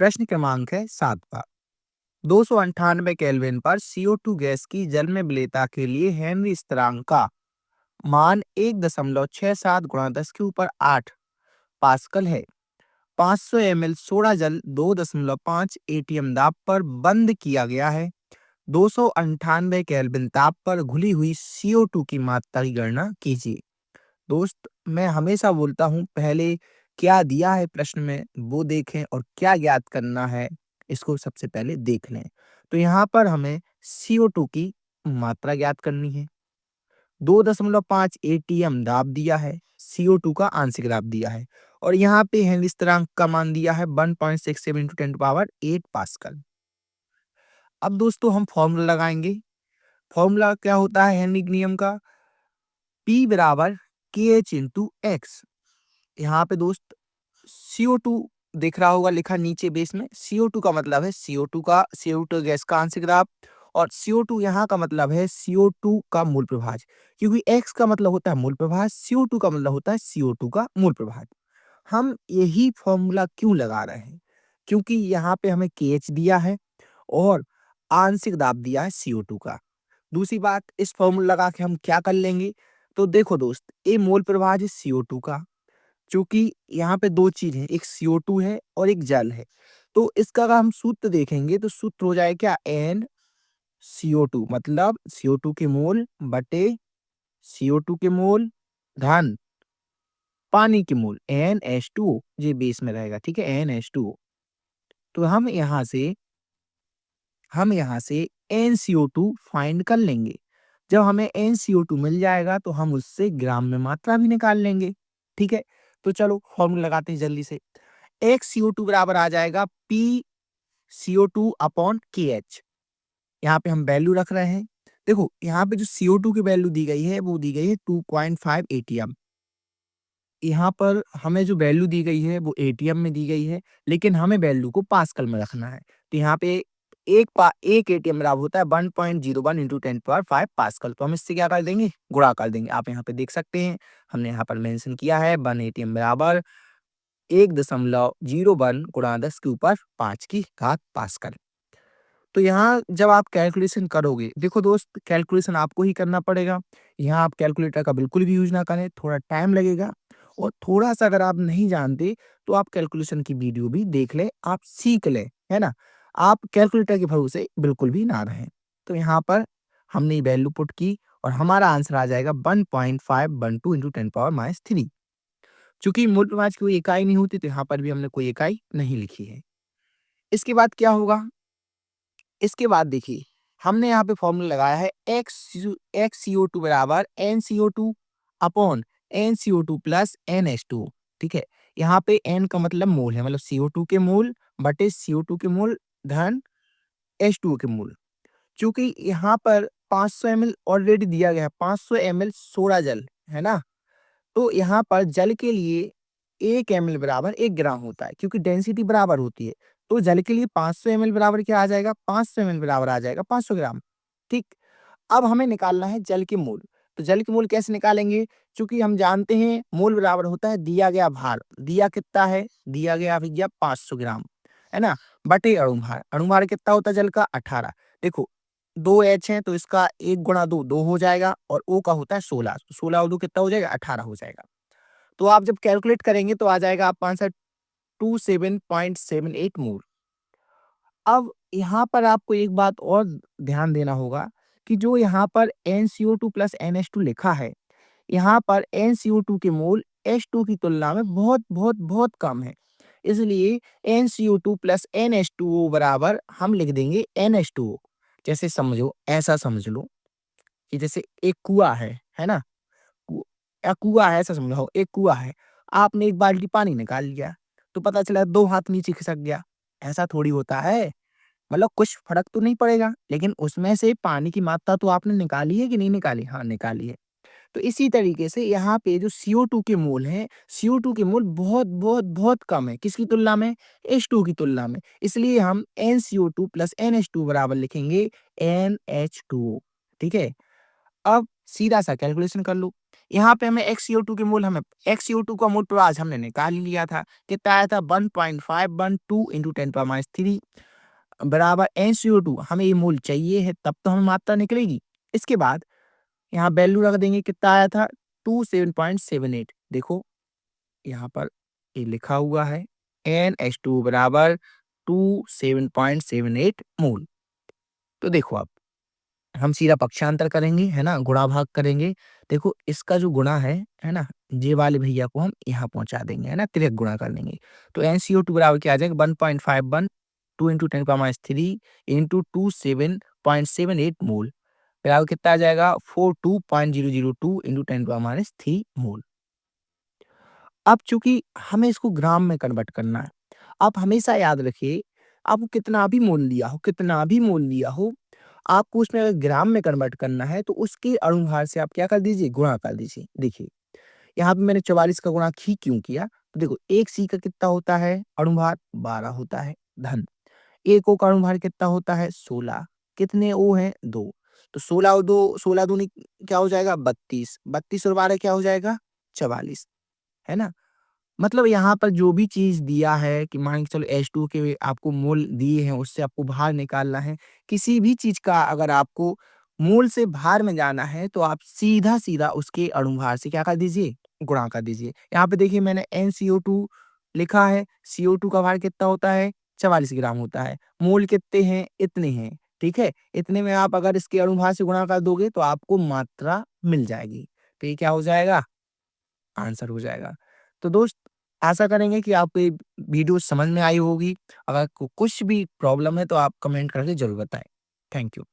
प्रश्न क्रमांक है 7वां। 298 केल्विन पर CO2 गैस की जल में विलेयता के लिए हेनरी स्थिरांक का मान 1.67 गुणा 10 के ऊपर 8 पास्कल है। 500 ml सोडा जल 2.5 ATM दाब पर बंद किया गया है। 298 केल्विन ताप पर घुली हुई CO2 की मात्रा की गणना कीजिए। दोस्त, मैं हमेशा बोलता हूँ पहले क्या दिया है प्रश्न में वो देखें और क्या ज्ञात करना है इसको सबसे पहले देख लें। तो यहाँ पर हमें CO2 की मात्रा ज्ञात करनी है। 2.5 ATM दाब दिया है, CO2 का आंशिक दाब दिया है और यहाँ पे हेनरी स्थिरांक का मान दिया है 1.67 × 10⁸ पास्कल। अब दोस्तों हम फॉर्मूला लगाएंगे। फॉर्मूला क्या होता है हेनरी नियम का? P बराबर KH × X। यहाँ पे दोस्त CO2 दिख रहा होगा लिखा नीचे बेस में। CO2 का मतलब है CO2 गैस का आंशिक दाब और CO2 यहाँ का मतलब है CO2 का मूल प्रभाज, क्योंकि X का मतलब होता है मूल प्रभाज, CO2 का मतलब होता है CO2 का मूल प्रभाज। हम यही फॉर्मूला क्यों लगा रहे हैं? क्योंकि यहाँ पे हमें KH दिया है और आंशिक दाब दिया है CO2 का। दूसरी बात, इस फॉर्मूला लगा के हम क्या कर लेंगे? तो देखो दोस्त, ये मूल प्रभाज है CO2 का, चूंकि यहाँ पे दो चीज है, एक CO2 है और एक जल है। तो इसका अगर हम सूत्र देखेंगे तो सूत्र हो जाए क्या? NCO2 मतलब CO2 के मोल बटे CO2 के मोल धन पानी के मोल NH2O, ये बेस में रहेगा, ठीक है, NH2O। तो हम यहाँ से NCO2 फाइंड कर लेंगे। जब हमें NCO2 मिल जाएगा तो हम उससे ग्राम में मात्रा भी निकाल लेंगे, ठीक है। तो चलो फॉर्मूला लगाते हैं जल्दी से। एक CO2 बराबर आ जाएगा PCO2 अपॉन KH। यहाँ पे हम वैल्यू रख रहे हैं। देखो यहाँ पे जो CO2 की वैल्यू दी गई है वो दी गई है 2.5 ATM। यहाँ पर हमें जो वैल्यू दी गई है वो ATM में दी गई है, लेकिन हमें वैल्यू को पास्कल में रखना है। तो यहाँ पे एक ATM बराबर होता है 1.01 × 10⁵ पास्कल। तो हम इससे क्या कर देंगे? गुणा कर देंगे। आप यहाँ पे देख सकते हैं हमने यहाँ पर मेंशन किया है 1 ATM बराबर 1.01 गुणा 10 के ऊपर 5 की घात पास्कल। तो यहाँ जब आप कैलकुलेशन करोगे, देखो दोस्त कैलकुलेशन आपको ही करना पड़ेगा। यहाँ आप कैलकुलेटर का बिल्कुल भी यूज ना करें, थोड़ा टाइम लगेगा और थोड़ा सा अगर आप नहीं जानते तो आप कैलकुलेशन की वीडियो भी देख लें, आप सीख लें, है ना। आप कैलकुलेटर के भरोसे बिल्कुल भी ना रहें। तो यहाँ पर हमने वैल्यू पुट की और हमारा आंसर आ जाएगा 1.512 × 10⁻³ चूंकि मूल प्रभाज की कोई इकाई नहीं होती तो यहाँ पर भी हमने कोई इकाई नहीं लिखी है। इसके बाद क्या होगा? इसके बाद देखिए हमने यहाँ पे फॉर्मूला लगाया है XCO2 बराबर NCO2 upon NCO2 plus NH2। ठीक है, यहाँ पे N का मतलब मोल है, मतलब CO2 के मोल बटे CO2 के मोल धन H2O के मोल। चूंकि यहाँ पर 500 ml ऑलरेडी दिया गया है, 500 ml सोडा जल है ना, तो यहाँ पर जल के लिए 1 ml बराबर 1 ग्राम होता है, क्योंकि डेंसिटी बराबर होती है। तो जल के लिए 500 ml बराबर क्या आ जाएगा? 500 ml बराबर आ जाएगा 500 ग्राम। ठीक, अब हमें निकालना है जल के मोल। तो जल के मोल कैसे निकालेंगे? चूंकि हम जानते हैं मोल बराबर होता है दिया गया भार। दिया कितना है? दिया गया भैया 500 ग्राम, है ना, बटे अणुभार। अणुभार कितना होता है जल का? 18। देखो 2 H है तो इसका 1 गुणा 2 2 हो जाएगा और O का होता है 16। 16 और 2 कितना हो जाएगा? 18 हो जाएगा। तो आप जब कैलकुलेट करेंगे तो आ जाएगा आपका आंसर 27.78 मोल। अब यहाँ पर आपको एक बात और ध्यान देना होगा कि जो यहाँ पर NCO2 प्लस NH2 लिखा है, यहाँ पर NCO2 के मोल H2 की तुलना में बहुत बहुत बहुत कम है। इसलिए NCO2 प्लस NH2O बराबर हम लिख देंगे NH2O। जैसे समझो, ऐसा समझ लो कि जैसे एक कुआं है ना, कु- या कुआं है, ऐसा समझो एक कुआं है। आपने एक बाल्टी पानी निकाल लिया तो पता चला 2 हाथ नीचे खिसक गया। ऐसा थोड़ी होता है, मतलब कुछ फर्क तो नहीं पड़ेगा, लेकिन उसमें से पानी की मात्रा तो आपने निकाली है कि नहीं निकाली? हाँ, निकाली है। तो इसी तरीके से यहाँ पे जो CO2 के मोल हैं, CO2 के मोल बहुत बहुत बहुत कम है। किसकी तुलना में? H2 की तुलना में। इसलिए हम NCO2 प्लस NH2 बराबर लिखेंगे NH2O। ठीक है, अब सीधा सा कैलकुलेशन कर लो। यहाँ पे हमें XCO2 के मूल हमें XCO2 का मूल प्रवाह आज हमने निकाल ही लिया था। कितना आया था 1.512 × 10⁻³ बराबर NCO2 हमें ये मूल चाहिए है तब तो हमें मात्रा निकलेगी। इसके बाद यहाँ वैल्यू रख देंगे कितना आया था 27.78 देखो यहाँ पर ये लिखा हुआ है NH2 बराबर 27.78 मूल। तो देखो अब हम सीधा पक्षांतर करेंगे, है ना? गुणा भाग करेंगे। देखो इसका जो गुणा है ना? ये वाले भैया को हम यहाँ पहुँचा देंगे, है ना? तिर्यक गुणा कर लेंगे। तो NCO2 बराबर क्या आ जाएगा 1.51 2 × 10⁻³ × 27.78 मोल बराबर कितना आ जाएगा 42.002 × 10⁻³ मोल। अब चूँकि हमें इसको ग्राम में कन्वर्ट करना है, आप हमेशा याद रखिए आपको कितना भी मोल लिया हो, आपको उसमें अगर ग्राम में कन्वर्ट करना है तो उसके अणुभार से आप क्या कर दीजिए गुणा कर दीजिए। देखिए, यहाँ पे मैंने 44 का गुणा ही क्यों किया? तो देखो 1 सी का कितना होता है अणुभार 12 होता है धन 1 ओ का अणुभार कितना होता है 16 कितने ओ हैं 2 तो 16 और 2 16 दूनी क्या हो जाएगा 32 32 और 12 क्या हो जाएगा 44 है ना? मतलब यहाँ पर जो भी चीज़ दिया है कि मान के चलो H2 के आपको मोल दिए हैं, उससे आपको भार निकालना है। किसी भी चीज़ का अगर आपको मोल से भार में जाना है, तो आप सीधा-सीधा उसके अणुभार से क्या कर दीजिए, गुणा कर दीजिए। यहाँ पे देखिए मैंने NCO2 लिखा है, CO2 का भार कितना होता है, 44 ग्राम होता है। मोल कितने हैं, इतने हैं, ठीक है? इतने में आप अगर इसके अणुभार से गुणा कर दोगे, तो आपको मात्रा मिल जाएगी। तो ये क्या हो जाएगा, आंसर हो जाएगा। तो दोस्त आशा करेंगे कि आपको ये वीडियो समझ में आई होगी। अगर कुछ भी प्रॉब्लम है तो आप कमेंट करके ज़रूर बताएँ। Thank you.